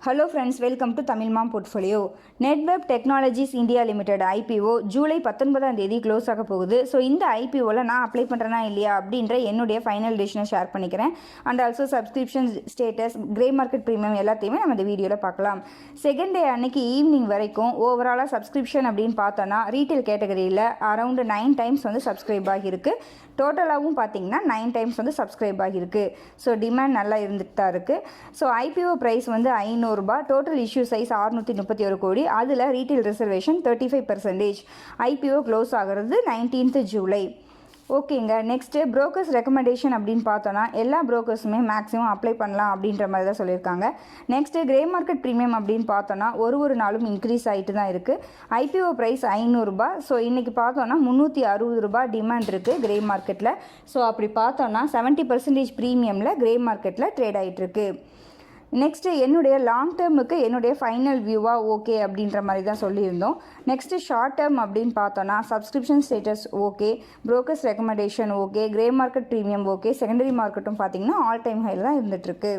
Hello friends, welcome to Tamil Mom Portfolio. Netweb Technologies India Limited IPO July 19ஆம் தேதி close ஆக போகுது. So இந்த ஐபிஓவில் நான் அப்ளை பண்ணுறேனா இல்லையா அப்படின்ற என்னுடைய ஃபைனல் டிசிஷனை ஷேர் பண்ணிக்கிறேன். And also subscription status, grey market premium எல்லாத்தையுமே நம்ம இந்த வீடியோவில் பார்க்கலாம். செகண்ட் டே அன்னைக்கு ஈவினிங் வரைக்கும் ஓவராலாக சப்ஸ்கிரிப்ஷன் அப்படின்னு பார்த்தோன்னா ரீட்டைல் கேட்டகரியில் அரௌண்டு 9 டைம்ஸ் வந்து சப்ஸ்கிரைப் ஆகியிருக்கு. டோட்டலாகவும் பார்த்தீங்கன்னா 9 டைம்ஸ் வந்து சப்ஸ்கிரைப் ஆகியிருக்கு. ஸோ டிமாண்ட் நல்லா இருந்துட்டு தான் இருக்குது. ஸோ ஐபிஓ ப்ரைஸ் வந்து 500 ரூபாய், டோட்டல் இஷ்யூ சைஸ் 631 கோடி, அதில் ரீட்டைல் ரிசர்வேஷன் 35%. ஐபிஓ க்ளோஸ் ஆகிறது 19th ஜூலை. ஓகேங்க. நெக்ஸ்ட்டு ப்ரோக்கர்ஸ் ரெக்கமெண்டேஷன் அப்படின்னு பார்த்தோன்னா எல்லா ப்ரோக்கர்ஸுமே மேக்ஸிமம் அப்ளை பண்ணலாம் அப்படின்ற மாதிரி தான் சொல்லியிருக்காங்க. நெக்ஸ்ட்டு கிரே மார்க்கெட் ப்ரீமியம் அப்படின்னு பார்த்தோன்னா ஒரு நாளும் இன்க்ரீஸ் ஆகிட்டு தான் இருக்குது. ஐபிஓ ப்ரைஸ் 500 ரூபாய். ஸோ இன்றைக்கி பார்த்தோன்னா 360 ரூபாய் டிமாண்ட் இருக்குது கிரே மார்க்கெட்டில். ஸோ அப்படி பார்த்தோன்னா 70% ப்ரீமியமில் கிரே மார்க்கெட்டில் ட்ரேட் ஆகிட்டுருக்கு. நெக்ஸ்ட்டு என்னுடைய லாங் டேர்முக்கு என்னுடைய ஃபைனல் வியூவாக ஓகே அப்படின்ற மாதிரி தான் சொல்லியிருந்தோம். நெக்ஸ்ட்டு ஷார்ட் டேர்ம் அப்படின்னு பார்த்தோன்னா subscription status okay, brokers recommendation okay, grey market premium okay, secondary மார்க்கெட்டும் பார்த்திங்கன்னா ஆல் டைம் ஹையில் தான் இருந்துகிட்ருக்கு.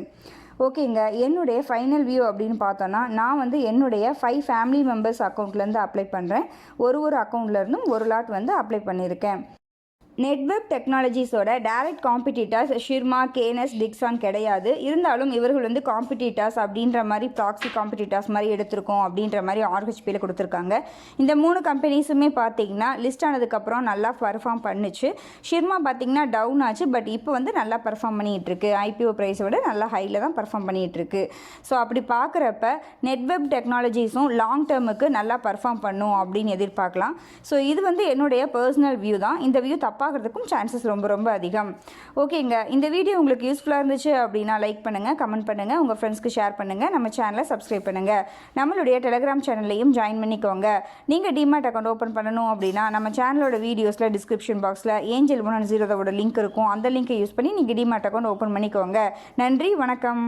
ஓகேங்க. என்னுடைய ஃபைனல் வியூ அப்படின்னு பார்த்தோன்னா நான் வந்து என்னுடைய 5 ஃபேமிலி மெம்பர்ஸ் அக்கௌண்ட்லேருந்து அப்ளை பண்ணுறேன். ஒரு அக்கௌண்ட்லேருந்தும் ஒரு லாட் வந்து அப்ளை பண்ணியிருக்கேன். நெட்வெப் டெக்னாலஜிஸோட டைரக்ட் காம்படிட்டர்ஸ் ஷிர்மா, கேனஸ், டிக்ஸான் கிடையாது. இருந்தாலும் இவர்கள் வந்து காம்படிட்டர்ஸ் அப்படின்ற மாதிரி ப்ராக்ஸி காம்படிட்டர்ஸ் மாதிரி எடுத்திருக்கோம் அப்படின்ற மாதிரி ஆர்ஹெச்பியில் கொடுத்துருக்காங்க. இந்த 3 கம்பெனிஸுமே பார்த்தீங்கன்னா லிஸ்ட் ஆனதுக்கப்புறம் நல்லா பர்ஃபார்ம் பண்ணுச்சு. ஷிர்மா பார்த்தீங்கன்னா டவுன் ஆச்சு, பட் இப்போ வந்து நல்லா பர்ஃபார்ம் பண்ணிகிட்ருக்கு. ஐபிஓ ப்ரைஸை விட நல்லா ஹையில் தான் பர்ஃபார்ம் பண்ணிகிட்ருக்கு. ஸோ அப்படி பார்க்குறப்ப நெட்வெப் டெக்னாலஜிஸும் லாங் டேர்முக்கு நல்லா பர்ஃபார்ம் பண்ணும் அப்படின்னு எதிர்பார்க்கலாம். ஸோ இது வந்து என்னுடைய பர்சனல் வியூ தான். இந்த வியூ பார்க்குறதுக்கும் சான்சஸ் ரொம்ப அதிகம். ஓகேங்க. இந்த வீடியோ உங்களுக்கு யூஸ்ஃபுல்லாக இருந்துச்சு அப்படின்னா லைக் பண்ணுங்கள், கமெண்ட் பண்ணுங்கள், உங்கள் ஃப்ரெண்ட்ஸ்க்கு ஷேர் பண்ணுங்கள், நம்ம சேனலை சப்ஸ்கிரைப் பண்ணுங்கள், நம்மளுடைய டெலிகிராம் சேனல்லையும் ஜாயின் பண்ணிக்கோங்க. நீங்கள் டிமேட் அக்கௌண்ட் ஓப்பன் பண்ணணும் அப்படின்னா நம்ம சேனலோட வீடியோஸில் டிஸ்கிரிப்ஷன் பாக்ஸில் ஏஞ்சல் 1 Zerodhaவோட லிங்க் இருக்கும். அந்த லிங்கை யூஸ் பண்ணி நீங்கள் டிமேட் அக்கௌண்ட் ஓப்பன் பண்ணிக்கோங்க. நன்றி, வணக்கம்.